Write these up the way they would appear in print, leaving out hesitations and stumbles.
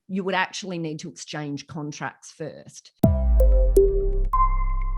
you would actually need to exchange contracts first.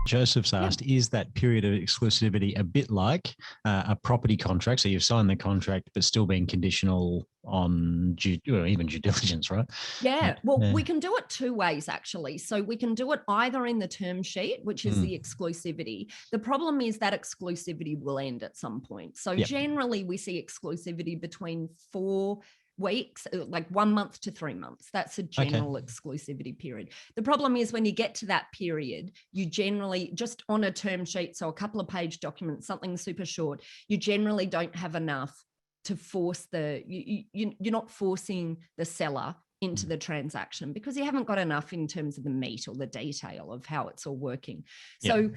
Joseph's asked, is that period of exclusivity a bit like a property contract? So you've signed the contract, but still being conditional on even due diligence, right? Yeah, well, we can do it two ways, actually. So we can do it either in the term sheet, which is the exclusivity. The problem is that exclusivity will end at some point. So generally we see exclusivity between 4 weeks, like 1 month to 3 months. That's a general exclusivity period. The problem is when you get to that period, you generally, just on a term sheet, so a couple of page documents, something super short, you generally don't have enough to force you're not forcing the seller into the transaction because you haven't got enough in terms of the meat or the detail of how it's all working. So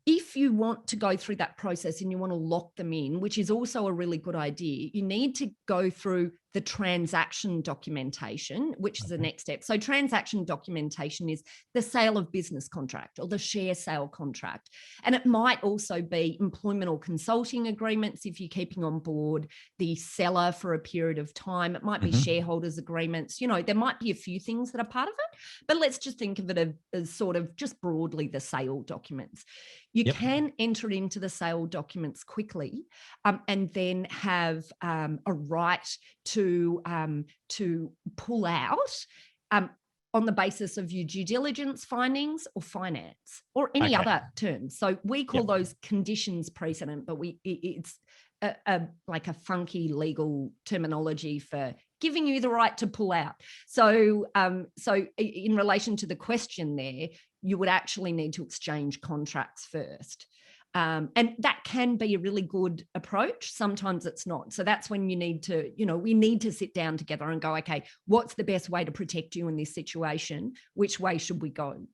if you want to go through that process and you want to lock them in, which is also a really good idea, you need to go through the transaction documentation, which is the next step. So transaction documentation is the sale of business contract or the share sale contract. And it might also be employment or consulting agreements if you're keeping on board the seller for a period of time. It might be shareholders agreements. You know, there might be a few things that are part of it, but let's just think of it as sort of just broadly the sale documents. You can enter into the sale documents quickly and then have a right to pull out on the basis of your due diligence findings or finance or any other terms. So we call those conditions precedent, but it's like a funky legal terminology for giving you the right to pull out. So in relation to the question there, you would actually need to exchange contracts first. And that can be a really good approach. Sometimes it's not. So that's when you need to, we need to sit down together and go, okay, what's the best way to protect you in this situation? Which way should we go?